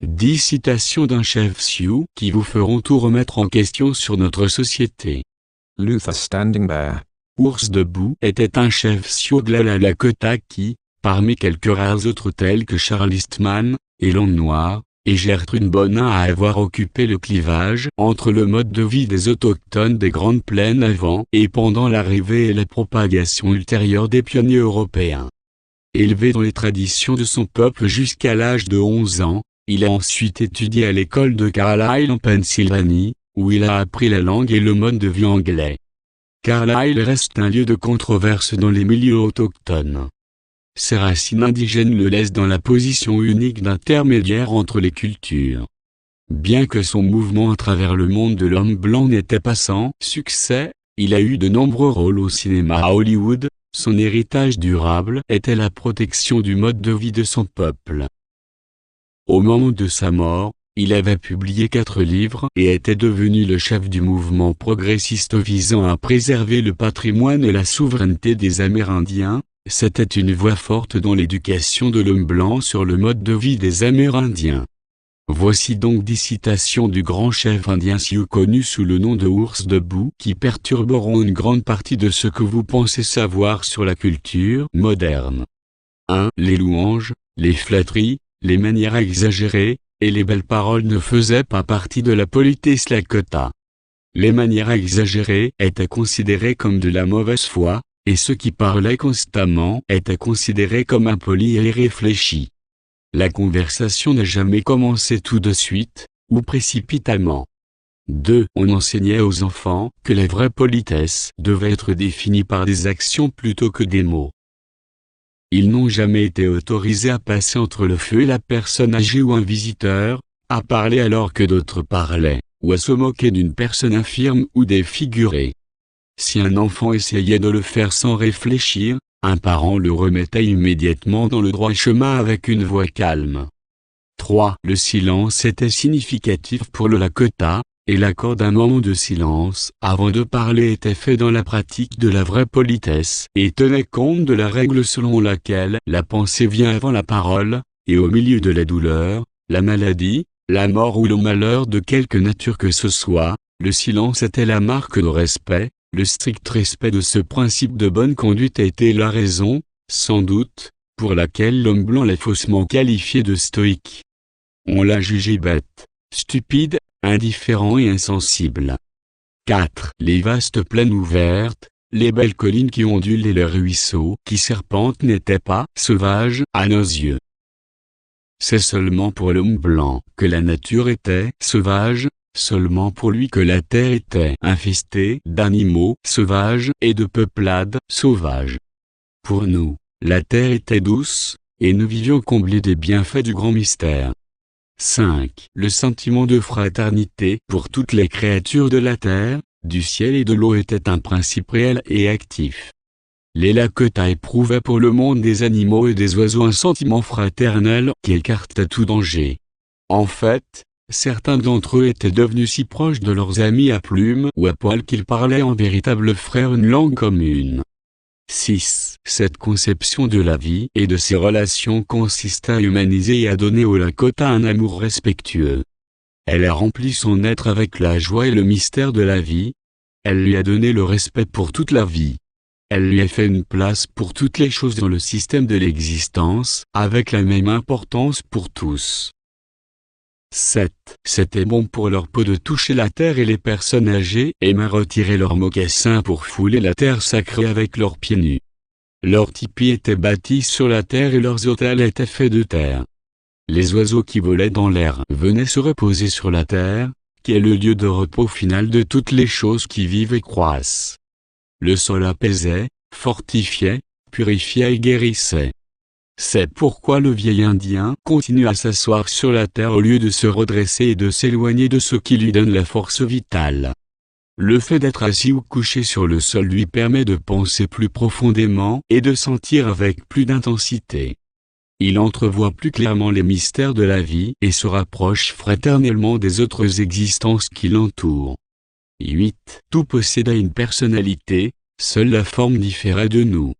10 citations d'un chef Sioux qui vous feront tout remettre en question sur notre société. Luther Standing Bear. Ours debout était un chef Sioux de la Lakota qui, parmi quelques rares autres tels que Charles Eastman, Élan Noir, et Gertrude Bonin à avoir occupé le clivage entre le mode de vie des autochtones des Grandes Plaines avant et pendant l'arrivée et la propagation ultérieure des pionniers européens. Élevé dans les traditions de son peuple jusqu'à l'âge de 11 ans, il a ensuite étudié à l'école de Carlisle en Pennsylvanie, où il a appris la langue et le mode de vie anglais. Carlisle reste un lieu de controverse dans les milieux autochtones. Ses racines indigènes le laissent dans la position unique d'intermédiaire entre les cultures. Bien que son mouvement à travers le monde de l'homme blanc n'était pas sans succès, il a eu de nombreux rôles au cinéma à Hollywood. Son héritage durable était la protection du mode de vie de son peuple. Au moment de sa mort, il avait publié 4 livres et était devenu le chef du mouvement progressiste visant à préserver le patrimoine et la souveraineté des Amérindiens. C'était une voix forte dans l'éducation de l'homme blanc sur le mode de vie des Amérindiens. Voici donc 10 citations du grand chef indien Sioux connu sous le nom de Ours debout qui perturberont une grande partie de ce que vous pensez savoir sur la culture moderne. 1. Les louanges, les flatteries, les manières exagérées, et les belles paroles ne faisaient pas partie de la politesse Lakota. Les manières exagérées étaient considérées comme de la mauvaise foi, et ceux qui parlaient constamment étaient considérés comme impolis et irréfléchis. La conversation n'a jamais commencé tout de suite, ou précipitamment. 2. On enseignait aux enfants que la vraie politesse devait être définie par des actions plutôt que des mots. Ils n'ont jamais été autorisés à passer entre le feu et la personne âgée ou un visiteur, à parler alors que d'autres parlaient, ou à se moquer d'une personne infirme ou défigurée. Si un enfant essayait de le faire sans réfléchir, un parent le remettait immédiatement dans le droit chemin avec une voix calme. 3. Le silence était significatif pour le Lakota, et l'accord d'un moment de silence avant de parler était fait dans la pratique de la vraie politesse et tenait compte de la règle selon laquelle la pensée vient avant la parole, et au milieu de la douleur, la maladie, la mort ou le malheur de quelque nature que ce soit, le silence était la marque de respect. Le strict respect de ce principe de bonne conduite a été la raison, sans doute, pour laquelle l'homme blanc l'a faussement qualifié de stoïque. On l'a jugé bête, stupide, indifférent et insensible. 4. Les vastes plaines ouvertes, les belles collines qui ondulent et les ruisseaux qui serpentent n'étaient pas sauvages à nos yeux. C'est seulement pour l'homme blanc que la nature était sauvage, seulement pour lui que la terre était infestée d'animaux sauvages et de peuplades sauvages. Pour nous, la terre était douce, et nous vivions comblés des bienfaits du grand mystère. 5. Le sentiment de fraternité pour toutes les créatures de la terre, du ciel et de l'eau était un principe réel et actif. Les Lakota éprouvaient pour le monde des animaux et des oiseaux un sentiment fraternel qui écartait tout danger. En fait, certains d'entre eux étaient devenus si proches de leurs amis à plumes ou à poil qu'ils parlaient en véritables frères une langue commune. 6. Cette conception de la vie et de ses relations consiste à humaniser et à donner au Lakota un amour respectueux. Elle a rempli son être avec la joie et le mystère de la vie. Elle lui a donné le respect pour toute la vie. Elle lui a fait une place pour toutes les choses dans le système de l'existence, avec la même importance pour tous. 7. C'était bon pour leur peau de toucher la terre et les personnes âgées aimaient retirer leurs mocassins pour fouler la terre sacrée avec leurs pieds nus. Leurs tipis étaient bâtis sur la terre et leurs autels étaient faits de terre. Les oiseaux qui volaient dans l'air venaient se reposer sur la terre, qui est le lieu de repos final de toutes les choses qui vivent et croissent. Le sol apaisait, fortifiait, purifiait et guérissait. C'est pourquoi le vieil Indien continue à s'asseoir sur la terre au lieu de se redresser et de s'éloigner de ce qui lui donne la force vitale. Le fait d'être assis ou couché sur le sol lui permet de penser plus profondément et de sentir avec plus d'intensité. Il entrevoit plus clairement les mystères de la vie et se rapproche fraternellement des autres existences qui l'entourent. 8. Tout possédait une personnalité, seule la forme différait de nous.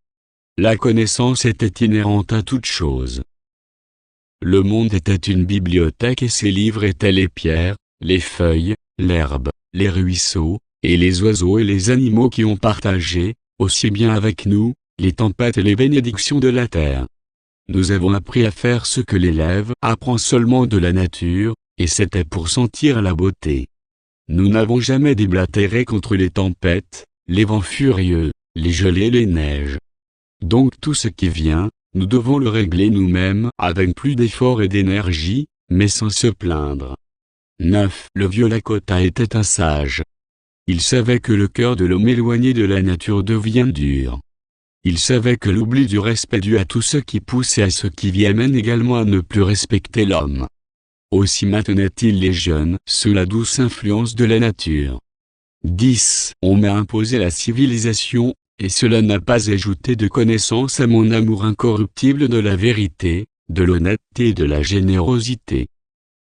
La connaissance était inhérente à toute chose. Le monde était une bibliothèque et ses livres étaient les pierres, les feuilles, l'herbe, les ruisseaux, et les oiseaux et les animaux qui ont partagé, aussi bien avec nous, les tempêtes et les bénédictions de la terre. Nous avons appris à faire ce que l'élève apprend seulement de la nature, et c'était pour sentir la beauté. Nous n'avons jamais déblatéré contre les tempêtes, les vents furieux, les gelées et les neiges. Donc tout ce qui vient, nous devons le régler nous-mêmes avec plus d'efforts et d'énergie, mais sans se plaindre. 9. Le vieux Lakota était un sage. Il savait que le cœur de l'homme éloigné de la nature devient dur. Il savait que l'oubli du respect dû à tout ce qui pousse et à ce qui vit amène également à ne plus respecter l'homme. Aussi maintenait-il les jeunes sous la douce influence de la nature. 10. On m'a imposé la civilisation, et cela n'a pas ajouté de connaissance à mon amour incorruptible de la vérité, de l'honnêteté et de la générosité.